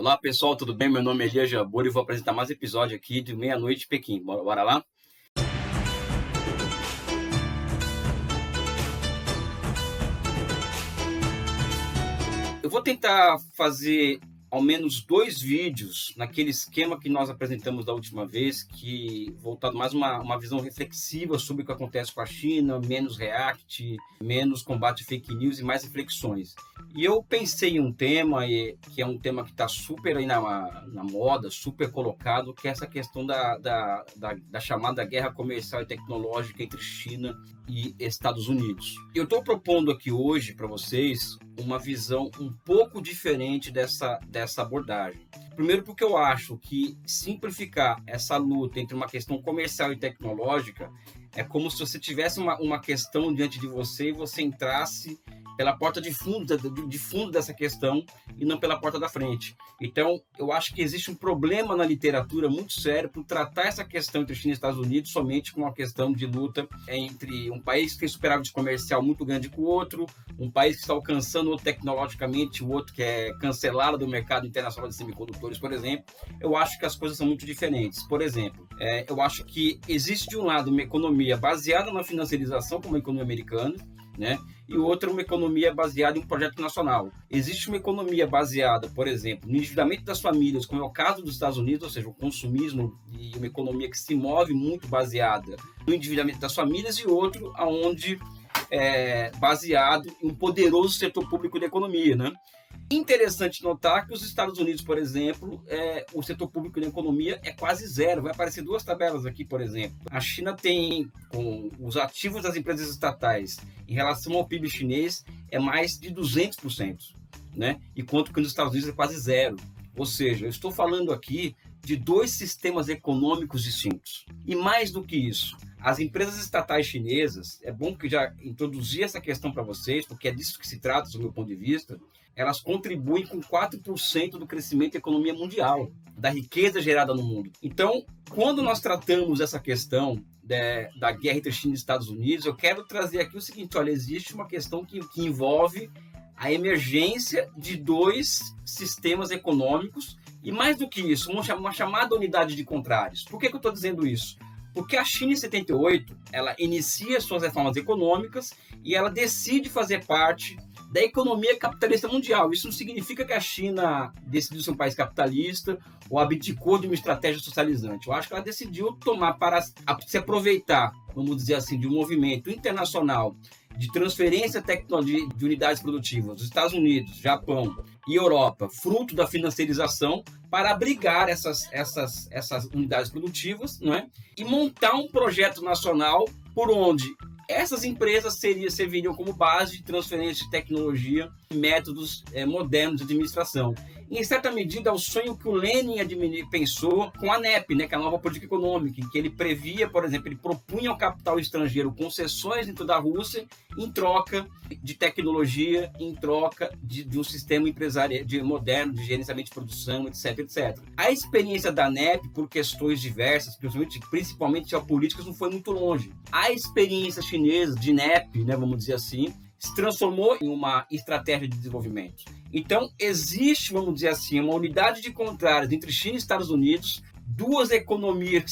Olá pessoal, tudo bem? Meu nome é Elias Jabbour e vou apresentar mais um episódio aqui de Meia-Noite em Pequim. Bora lá? Eu vou tentar fazer ao menos 2 vídeos naquele esquema que nós apresentamos da última vez, que voltado mais uma visão reflexiva sobre o que acontece com a China, menos react, menos combate fake news e mais reflexões. E eu pensei em um tema, que é um tema que está super aí na moda, super colocado, que é essa questão da chamada guerra comercial e tecnológica entre China e Estados Unidos. Eu estou propondo aqui hoje para vocês uma visão um pouco diferente dessa abordagem. Primeiro porque eu acho que simplificar essa luta entre uma questão comercial e tecnológica é como se você tivesse uma questão diante de você e você entrasse pela porta de fundo dessa questão e não pela porta da frente. Então, eu acho que existe um problema na literatura muito sério por tratar essa questão entre China e Estados Unidos somente com uma questão de luta entre um país que tem superávit comercial muito grande com o outro, um país que está alcançando outro tecnologicamente, o outro que é cancelado do mercado internacional de semicondutores, por exemplo. Eu acho que as coisas são muito diferentes. Por exemplo, eu acho que existe de um lado uma economia baseada na financiarização, como a economia americana, né? E outra uma economia baseada em um projeto nacional. Existe uma economia baseada, por exemplo, no endividamento das famílias, como é o caso dos Estados Unidos, ou seja, o consumismo e uma economia que se move muito baseada no endividamento das famílias, e outro onde é baseado em um poderoso setor público da economia, né? Interessante notar que os Estados Unidos, por exemplo, o setor público da economia é quase zero. Vai aparecer 2 tabelas aqui, por exemplo. A China tem, com os ativos das empresas estatais em relação ao PIB chinês, é mais de 200%, né? Enquanto que nos Estados Unidos é quase zero. Ou seja, eu estou falando aqui de 2 sistemas econômicos distintos. E mais do que isso, as empresas estatais chinesas, é bom que já introduzi essa questão para vocês, porque é disso que se trata, do meu ponto de vista, elas contribuem com 4% do crescimento da economia mundial, da riqueza gerada no mundo. Então, quando nós tratamos essa questão da guerra entre China e Estados Unidos, eu quero trazer aqui o seguinte: olha, existe uma questão que envolve a emergência de 2 sistemas econômicos e, mais do que isso, uma chamada unidade de contrários. Por que eu estou dizendo isso? Porque a China, em 78, ela inicia suas reformas econômicas e ela decide fazer parte da economia capitalista mundial. Isso não significa que a China decidiu ser um país capitalista ou abdicou de uma estratégia socializante. Eu acho que ela decidiu tomar para se aproveitar, vamos dizer assim, de um movimento internacional de transferência de unidades produtivas dos Estados Unidos, Japão e Europa, fruto da financiarização, para abrigar essas unidades produtivas, não é? E montar um projeto nacional por onde essas empresas serviriam como base de transferência de tecnologia e métodos modernos de administração. Em certa medida, é o sonho que o Lenin pensou com a NEP, né, que é a nova política econômica, em que ele previa, por exemplo, ele propunha ao capital estrangeiro concessões dentro da Rússia em troca de tecnologia, em troca de um sistema empresarial moderno, de gerenciamento de produção, etc, etc. A experiência da NEP, por questões diversas, principalmente geopolíticas, não foi muito longe. A experiência chinesa de NEP, né, vamos dizer assim, se transformou em uma estratégia de desenvolvimento. Então, existe, vamos dizer assim, uma unidade de contrários entre China e Estados Unidos, 2 economias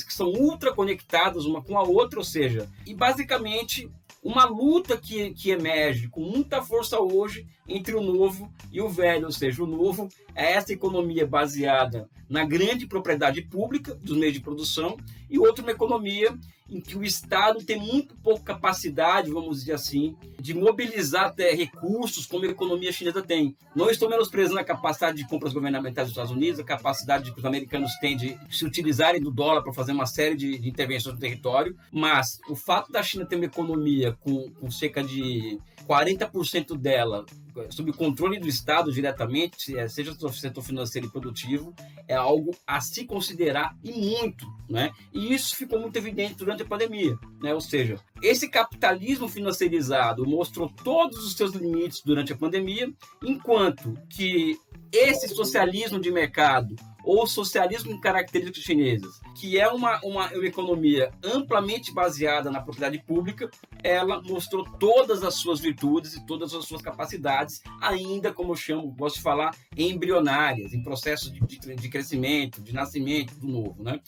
que são ultra conectadas uma com a outra, ou seja, e basicamente uma luta que emerge com muita força hoje entre o novo e o velho, ou seja, o novo é essa economia baseada na grande propriedade pública dos meios de produção, e outra uma economia em que o Estado tem muito pouca capacidade, vamos dizer assim, de mobilizar recursos como a economia chinesa tem. Não estou menosprezando a capacidade de compras governamentais dos Estados Unidos, a capacidade que os americanos têm de se utilizarem do dólar para fazer uma série de intervenções no território, mas o fato da China ter uma economia com cerca de 40% dela sob o controle do Estado diretamente, seja do setor financeiro e produtivo, é algo a se considerar e muito, né? E isso ficou muito evidente durante a pandemia, né? Ou seja, esse capitalismo financiarizado mostrou todos os seus limites durante a pandemia, enquanto que esse socialismo de mercado ou socialismo com características chinesas, que é uma economia amplamente baseada na propriedade pública, ela mostrou todas as suas virtudes e todas as suas capacidades, ainda, como eu chamo, gosto de falar, embrionárias, em processo de crescimento, de nascimento do novo, né?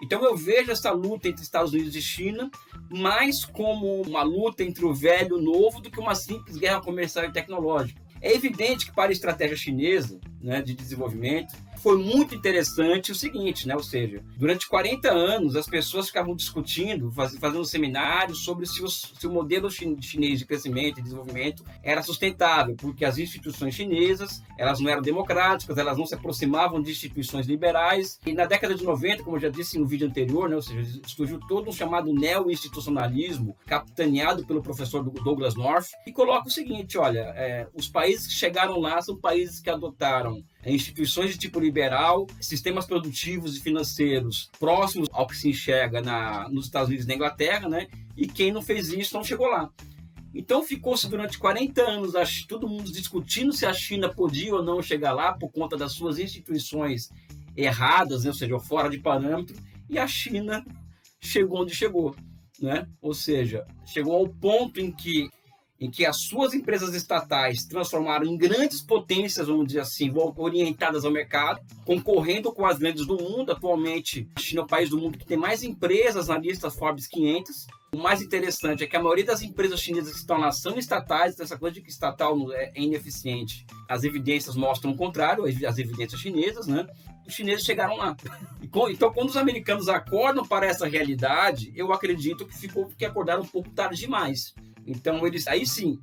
Então eu vejo essa luta entre Estados Unidos e China mais como uma luta entre o velho e o novo do que uma simples guerra comercial e tecnológica. É evidente que para a estratégia chinesa, né, de desenvolvimento, foi muito interessante o seguinte, né? Ou seja, durante 40 anos as pessoas ficavam discutindo, fazendo seminários sobre se o modelo chinês de crescimento e desenvolvimento era sustentável, porque as instituições chinesas, elas não eram democráticas, elas não se aproximavam de instituições liberais, e na década de 90, como eu já disse no vídeo anterior, né, ou seja, surgiu todo um chamado neo-institucionalismo, capitaneado pelo professor Douglas North, e coloca o seguinte, olha, os países que chegaram lá são países que adotaram instituições de tipo liberal, sistemas produtivos e financeiros próximos ao que se enxerga nos Estados Unidos e na Inglaterra, né? E quem não fez isso não chegou lá. Então ficou-se durante 40 anos todo mundo discutindo se a China podia ou não chegar lá por conta das suas instituições erradas, né? Ou seja, fora de parâmetro, e a China chegou onde chegou, né? Ou seja, chegou ao ponto em que as suas empresas estatais se transformaram em grandes potências, vamos dizer assim, orientadas ao mercado, concorrendo com as grandes do mundo. Atualmente, a China é o país do mundo que tem mais empresas na lista Forbes 500. O mais interessante é que a maioria das empresas chinesas que estão lá são estatais, essa coisa de que estatal é ineficiente. As evidências mostram o contrário, as evidências chinesas, né? Os chineses chegaram lá. Então, quando os americanos acordam para essa realidade, eu acredito que acordaram um pouco tarde demais. Então, eles, aí sim,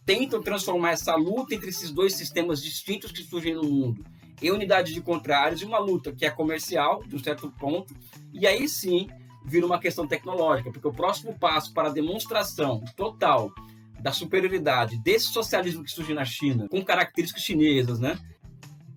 tentam transformar essa luta entre esses dois sistemas distintos que surgem no mundo em unidade de contrários, e uma luta que é comercial, de um certo ponto, e aí sim vira uma questão tecnológica, porque o próximo passo para a demonstração total da superioridade desse socialismo que surge na China, com características chinesas, né,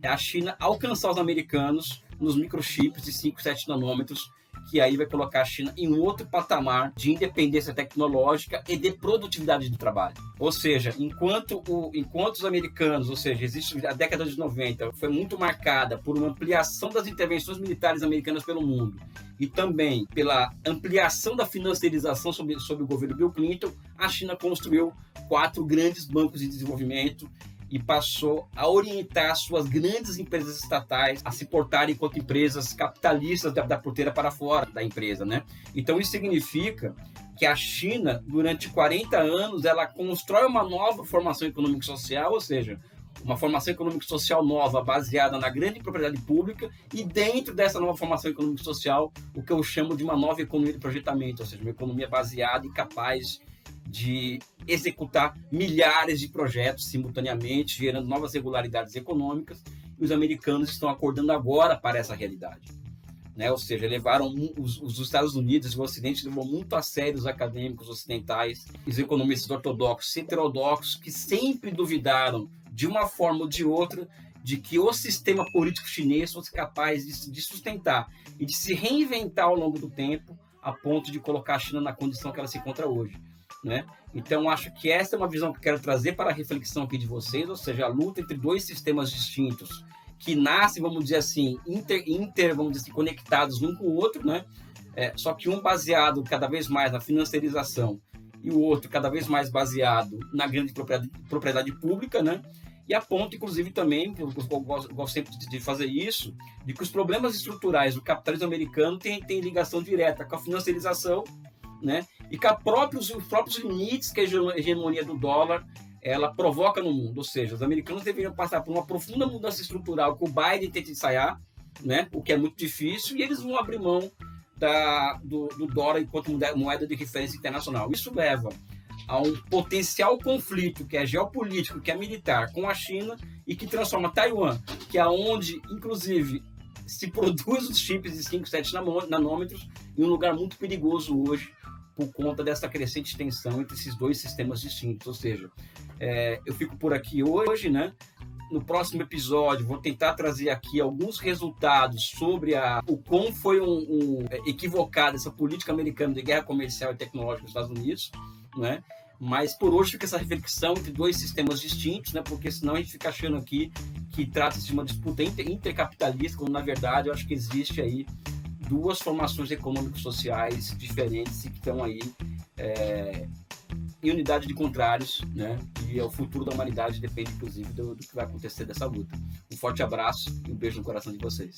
é a China alcançar os americanos nos microchips de 5, 7 nanômetros, que aí vai colocar a China em um outro patamar de independência tecnológica e de produtividade do trabalho. Ou seja, enquanto os americanos, ou seja, existe a década de 90, foi muito marcada por uma ampliação das intervenções militares americanas pelo mundo e também pela ampliação da financiarização sob o governo Bill Clinton, a China construiu 4 grandes bancos de desenvolvimento e passou a orientar suas grandes empresas estatais a se portarem enquanto empresas capitalistas da porteira para fora da empresa, né? Então isso significa que a China, durante 40 anos, ela constrói uma nova formação econômico-social, ou seja, uma formação econômico-social nova baseada na grande propriedade pública, e dentro dessa nova formação econômico-social, o que eu chamo de uma nova economia de projetamento, ou seja, uma economia baseada e capaz de executar milhares de projetos simultaneamente, gerando novas regularidades econômicas, e os americanos estão acordando agora para essa realidade, né? Ou seja, levaram os Estados Unidos e o Ocidente levou muito a sério os acadêmicos ocidentais, os economistas ortodoxos, heterodoxos, que sempre duvidaram, de uma forma ou de outra, de que o sistema político chinês fosse capaz de sustentar e de se reinventar ao longo do tempo, a ponto de colocar a China na condição que ela se encontra hoje, né? Então, acho que essa é uma visão que eu quero trazer para a reflexão aqui de vocês, ou seja, a luta entre dois sistemas distintos que nascem, vamos dizer assim, vamos dizer assim, conectados um com o outro, né? Só que um baseado cada vez mais na financiarização e o outro cada vez mais baseado na grande propriedade pública, né? E a ponto, inclusive, também, eu gosto sempre de fazer isso, de que os problemas estruturais do capitalismo americano têm ligação direta com a financiarização, né? E com os próprios limites que a hegemonia do dólar ela provoca no mundo. Ou seja, os americanos deveriam passar por uma profunda mudança estrutural que o Biden tenta ensaiar, né? O que é muito difícil, e eles vão abrir mão do dólar enquanto moeda de referência internacional. Isso leva a um potencial conflito que é geopolítico, que é militar, com a China, e que transforma Taiwan, que é onde, inclusive, se produz os chips de 5, 7 nanômetros, em um lugar muito perigoso hoje, por conta dessa crescente tensão entre esses dois sistemas distintos. Ou seja, eu fico por aqui hoje, né? No próximo episódio, vou tentar trazer aqui alguns resultados sobre o quão foi equivocada essa política americana de guerra comercial e tecnológica nos Estados Unidos, né? Mas por hoje fica essa reflexão entre dois sistemas distintos, né? Porque senão a gente fica achando aqui que trata-se de uma disputa intercapitalista, quando na verdade eu acho que existe aí duas formações econômico-sociais diferentes e que estão aí em unidade de contrários, né? E o futuro da humanidade depende, inclusive, do que vai acontecer dessa luta. Um forte abraço e um beijo no coração de vocês.